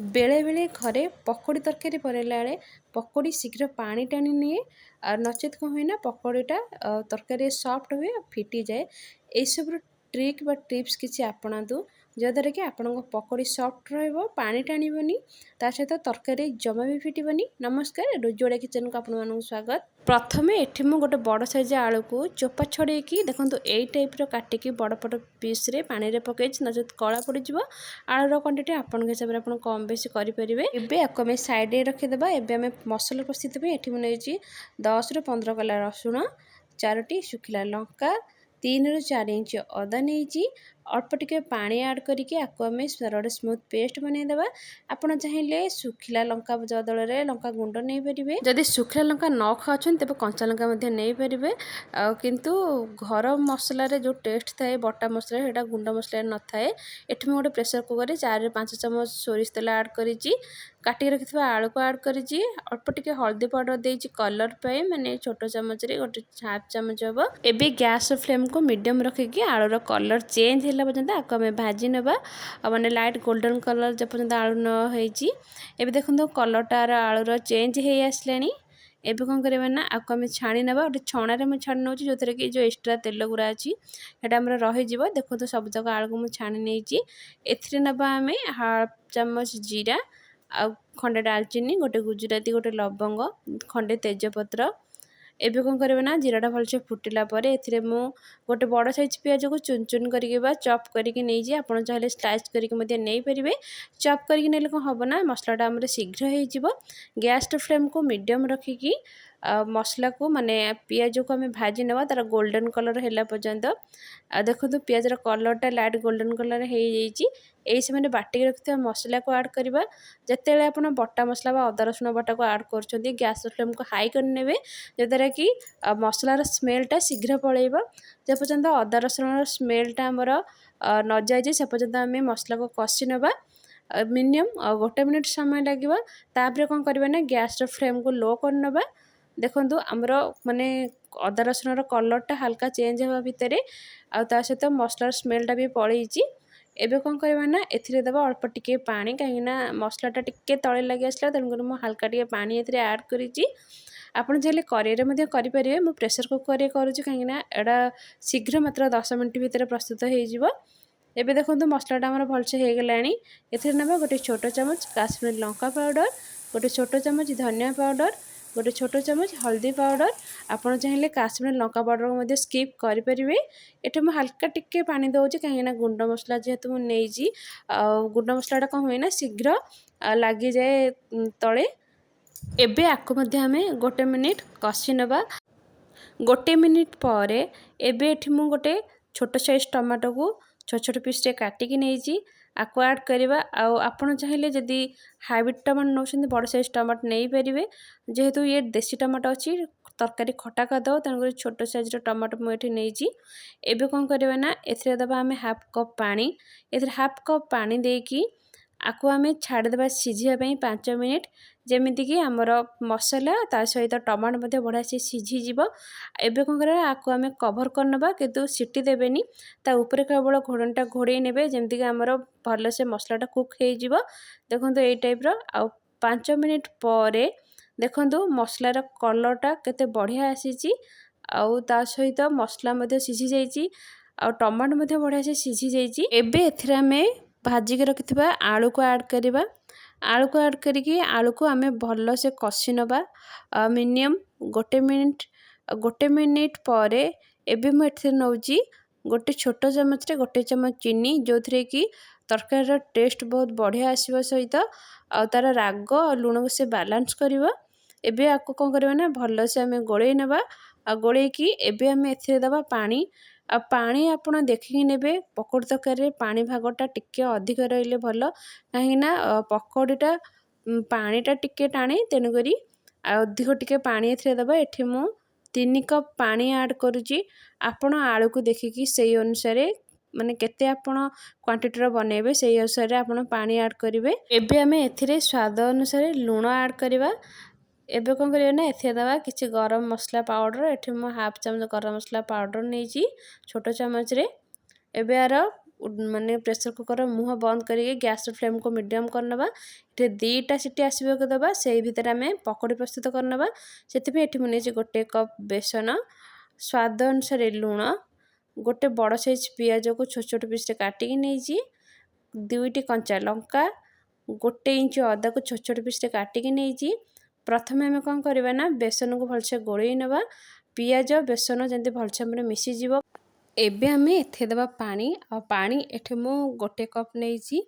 बेले बेले घरे पकोड़ी तरकारी बनाइला बेले पकोड़ी शीघ्र पानी टाणी निए नचेत कौन हुए ना पकोड़ीटा तरकारी सॉफ्ट हुए फिटी जाए यू ट्रिक बा टिप्स किसी आपणातु जद्वारा कि आपण पकोड़ी सॉफ्ट रहिबो पानी टाणीबनी ता सहित तरकारी जमा भी फिटबनी। नमस्कार, रोजोड़ा किचन को आपण मानक स्वागत। प्रथमे एठी मु गोटे बड़ साइज आलू को चोपा छड़ेकी देखंतु एई टाइप रो काटिकी बड़ बड़ पीस रे पानी रे पकेज नचेत कला पड़ जिवो। आलूर क्वांटिटी आपण हिसाब रे आपण कम बेसी करि परिबे। एबे आको में साइड रे रखि देबा। एबे हमें मसाला प्रस्तुत पे एठी मु नेची 10 ରୁ 15 कला रसुण, 4टी सुखिला लंका, 3 ରୁ 4 इंच अदा नेची अल्प टिके पानी ऐड करके आपको आम गोटे स्मूथ पेस्ट बनई देबा। आपण चाहिए सुखिला लंका बदल में लंका गुंड नहीं पारे। जदि सुखिला लंका न खाऊँ तेज कंचा लंका नहीं पारे। किंतु घर मसला जो टेस्ट थाए बटा मसला सेटा गुंड मसला न थाए। एठी गोटे प्रेसर कुकर 4 ରୁ 5 चामच सोरिष तेल ऐड करी काटिक रखि आलू को ऐड करी अल्प टिके हल्दी पाउडर देती कलर पे माने छोट चामच रे गोटे हाफ चामच हम। एबे गैस फ्लेम को मीडियम रखिकी आलूर कलर चेंज है पर्यंत आपको आम भाजी नवा मैंने लाइट गोल्डन कलर जपर्यंत आलू न होती। एबे देखो कलरटार आलूर चेंज हो आसलानी। एबे कौन करवा ना आपको आम छाणी ना गोटे छणारे मुझे छाणी नौ जो थे कि जो एक्सट्रा तेल गुड़ा अच्छी है रही देखो तो सब जगह आलू को मुझे छाणी नहीं। एथिरे नवा आम हाफ चामच जीरा आ खंडे डालचीनी गोटे गुजराती गोटे लवंग खंडे तेजपत्र। एबे कौन करबे ना जीराटा भलसे फुटिला परे एथिरे मु गोटे बड़ साइज पियाज को चुन चुन करके बा चॉप करके नहीं जे आपण चाहे स्लाइस करके मध्य नहीं परिबे। चॉप करके नेले कौन हबो ना मसलाटा हमरे शीघ्र हो जिवो। गैस फ्लेम को मीडियम रखिकी मसला को माने पियाज को आम भाजी नवा तार गोल्डन कलर है पर्यंत। देखो पियाजर कलरटा लाइट गोल्डन कलर हो यही समय बाटिक रखि मसला को ऐड करवा। जिते आप बटा मसला अदा रसुण बटा को ऐड कर गैस फ्लेम को हाई करने जद्वारा कि मसलार स्मेलटा शीघ्र पलैब। जे पर्यंत अदा रसुण स्मेलटा आमर न जाए से पर्यंत आम मसला को कषि नवा। मिनिमम गोटे मिनिट समय लगे। तापर कौन करवा ना गैस फ्लेम को लो कर नवा। देखो आमर माने अदा रसुण कलरटा हल्का चेंज हवा भितर आ सहित मसलार स्मेलटा भी पलैची। एबे कौन करवा ना एथिरे देबा अल्प टिके पानी कहीं मसलाटा टिके तले लगी आसला तेणुकर मुझे हल्का टिके पानी एथिरे ऐड करी। आपड़ चाहिए कड़े करेंगे मु प्रेसर कुकर करुँच कहीं एटा शीघ्र मात्र 10 मिनट भितर प्रस्तुत हो। एबे देखो मसलाटा आमर भलसे हो गलानी। एथिरे नबा गोटे छोट चामच काश्मीर लंका पाउडर, गोटे छोट चामच धनिया पाउडर, गोटे छोट चामच हल्दी पाउडर। आपड़ चाहिए काश्मीर लंका पाउडर को स्किप करेंगे। एटे मुझे हल्का टिके पानी दौर कहीं गुंड मसला जेहेतु मुझे गुंड मसलाटा कौन हुए ना शीघ्र लगी जाए तले। एबे आको मध्य आमे गोटे मिनिट कषि नवा। गोटे मिनिट पर एबे एठी मु गोटे छोट साइज टमाटो को छोट छोट पीस रे काटिकी नहीं आपको ऐड करवा। आपण चाहिए जदि हाइब्रिड टमाटो नौ बड़ साइज टमाटो नहीं पारे। जेहेतु ये देसी टमाटो अच्छी तरकारी खटा करदे तेणुक छोट साइज टमाटो मुझे नहीं। एबे कौन करवा ना एथिरे दबा आम हाफ कप पानी। एथिरे हाफ कप पानी देकी आपको आम छाड़देवा सिझापी 5 मिनिट जमीक आमर मसला ता सहित टमाटो बढ़िया से सिझीज। एबे कौन करा आपको आम कभर करनबा किंतु सीटी देबेनी ता ऊपर केवल घोड़नटा घोड़े नेबे जमीक आमर भल से मसलाटा कुक हो। देखो ये टाइप रो 5 मिनिट पर देखो मसलार कलरटा केते बढ़िया आसी ता सहित मसला सिझी जाइए आ टमाटो बढ़िया से सिझी जाइए। एबे एथिरे आमे भाजिक रखिथिबा आलू को ऐड करवा। आलू को ऐड करके आलू को आम भल से कषि नवा मिनिमम गोटे मिनिट पर एबे मुझे नौची गोटे छोट चामच रे गोटे चामच चीनी जो थे कि तरकार टेस्ट बहुत बढ़िया आसवा सहित तार राग लुण को से बालांस करिवो। एबे आपको कौन करवा ना भल से आम गोले नवा गोले की एबे आम एथिरे दबा पानी। आ पानी आपड़ देखिकी नेबे पकोड़ी तरकारी पानी भागटा टिके अधिक रहिले भल कहीं पकोड़ीटा पानीटा टिके टाणे तेणुक अधिक टिके पानी एथिरे दबा। एठी मु 3 कप पानी ऐड करुची। आपण आलू को देखिकी से अनुसार माने केते आपण क्वांटिटी रो बनेबे से अनुसार आपण पानी ऐड करिवे। एबे आमे एथिरे स्वाद अनुसार लूण ऐड करवा। एबे कौन करिए ना एथे दवा किसी गरम मसला पाउडर एठी मु हाफ चामच गरम मसला पाउडर नहीं छोट चामच रे। एबे यार माने प्रेसर कुकर मुह बंद करके गैस फ्लेम को मीडियम करनबा ये 2टा सीटी आसबाक देवा से भितर आम पकोड़ी प्रस्तुत करनबा से मुझे गोटे कप बेसन स्वाद अनुसार लुण गोटे बड़ साइज पियाज को छोट छोट पीस काटिकी नहीं 2टी कंचा लंका 1 इंच अदा को छोट छोट पीस काटिकी नहीं प्रथम आम कौन करवा ना बेसन को भलसे गोलई नवा पियाज बेसन जमी भलसे मिसीज एबे आम एथे देवा पानी आ पानी एठे मु गोटे कप नहीं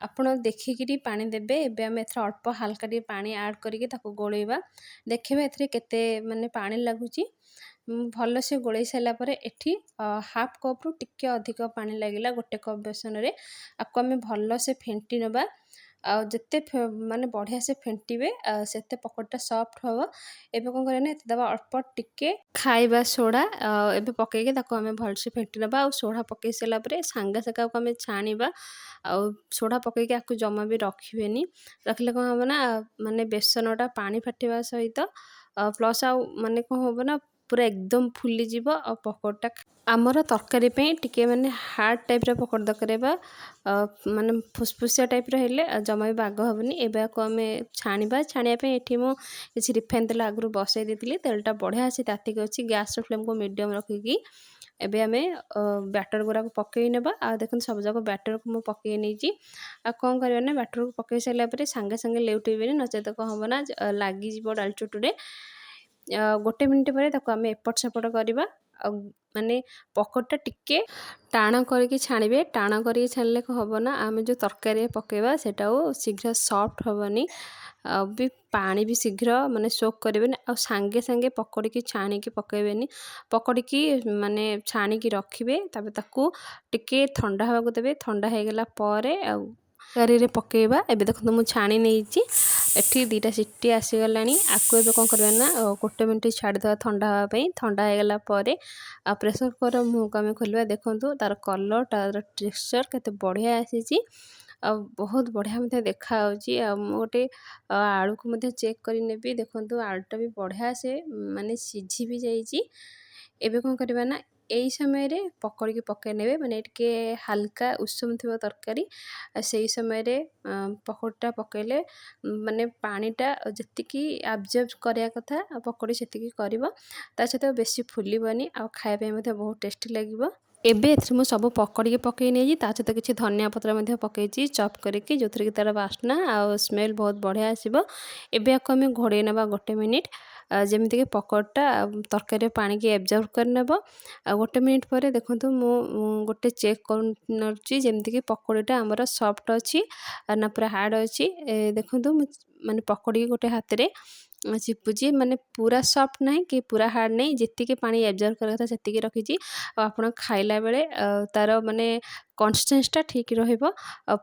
आपण देखिकी पानी देबे एबे आम एथर अल्प हल्का टी पानी ऐड करके ताको गोलेबा देखिबा एथरे केते माने पानी लागुची भल से गोले सारा पर एठी हाफ कप रु टिके अधिक पानी लगिला गोटे कप बेसन रे आपको आम भल से फेंटी नबा जिते माने बढ़िया से फेंटीबे सेते पकोड़ीटा सॉफ्ट हम एबे कौन करना दबा अल्प टिके खाइबा सोडा एबे पकईके ताको आम भलसे फेंटी नबा आ सोडा पकई सारा पर सांगे सागे आपको आम छाणीबा आ सोडा पकईके आपको जमा भी रखिबेनी रखले कौन हम ना माने बेसनटा पानी फाटिबा सहित प्लस आ माने कौन हम ना पूरा एकदम फुली जीव आ पकोड़ीटा आमर तरकारी पे टिके माने हार्ड टाइप रो पकोड़ दरकारेबा माने फुसफुसिया टाइप रो हेले जमा भी बाग हेनी एबे को आम छाणीबा छाणिया पे एठी मो किछि रिफाइन तेल आगु बसई देतिली तेलटा बढ़िया से तातिक अछि गैस फ्लेम को मीडियम रखिकी एबे आमे बैटर गुरा को पकई नेबा आ देखन सब जगह बैटर को मो पकई नेजी आ कोन करबा ना बैटर को पकई साला पर संगे संगे लेउटेबेनी नचे तो कहबो ना लागी जीवो डाल चुटुडे गोटे मिनिट पर ताको आम एपट सेपट करवा माने पकोड़ीटा टिके टाण करके छाणिबे टाण करके छाणिले हम ना आम जो तरकारी पकेबा सेटा शीघ्र सॉफ्ट हेनी भी पानी भी शीघ्र माने सोक करेंगे आ सांगे सांगे पकोड़ी की छाणी की पकेबेनी पकोड़ी की माने छाणी की रखिबे ताबे ताकू टिके ठंडा हवा देबे ठंडा हो गला पर तरकारी रे पकेबा एबे देखो मु छाणी नहीं एठी 2टा सीटी आसीगलानी आपको एबे कौन करबा ना गोटे मिनट छाड़ीदेवा ठंडा हाँवाई ठंडा होगला आ प्रेसर कुकर मुँह को आम खोलवा देखूँ तार कलर तार टेक्सचर केते बढ़िया आसी बहुत बढ़िया मत देखा गोटे आलू को चेक करनेबी देखो आलूटा भी बढ़िया से माने सीझी भी जाइए एबे कौन करबा ना यही समय रे पकोड़ी की पकई नेबे माने टिके हल्का उषुम थी तरकारी से समय रे पकोड़ीटा पकईले माने पानीटा जी आब्जर्व करिया कथा पकोड़ी से कर सहित बेसी फुलबनी आ खाया बहुत टेस्टी लगे एबे एथरे मु सब पकोड़ी के पकई नहीं सहित किसी धनिया पत्र पकई चॉप करके जो कि तार बास्ना आ स्मेल बहुत बढ़िया आसो एबे आपको आम घोड़े ना गोटे मिनिट जमीक पकोड़ीटा तरकारी पानी की एब्जर्व करनेब गोटे मिनिट पर देखो मु गोटे चेक करमती पकोड़ीटा आमर सॉफ्ट अच्छी ना पूरा हार्ड अच्छी देखो माने पकोड़ी गोटे हाथ में चिपुची माने पूरा सॉफ्ट नहीं कि पूरा हार्ड नहीं जी पानी एब्जर्व करता से रखी आप खाइला बेले तार माने कंसिस्टेंसटा ठीक रहिबो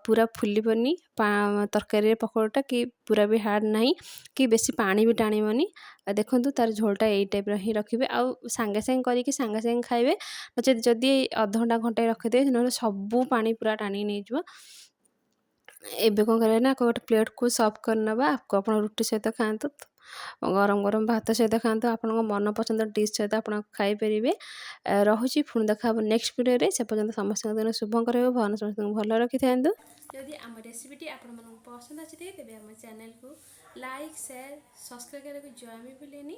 पूरा फुलबनी तरकारी पकोड़ाटा कि पूरा भी हार्ड नहीं कि बेसी पानी भी टाणीबनी देखो तार झोलटा यही टाइप ही रखिए आ सांगे सांगे करके सांगे सांगे खाइबे नचेत जदि अध घंटा घंटे रखिदे ना सबू पानी पूरा टाणी नहीं जीवो एबे कौन करें ना गोटे प्लेट को सर्व करनबा आपको आप रुटी सहित खातु गरम गरम भात सहित खातु आप मन पसंद डिश सहित आप खाईपर रहुची पुणी देखा नेक्स्ट वीडियो से पर्यटन समस्त दिन शुभंकर हो भगवान समस्त भल रखी था जदि आम रेसिपीटी आपण पसंद अच्छी तेज आम चैनल को लाइक शेयर सब्सक्राइब करने को जमा भी भूलेनी।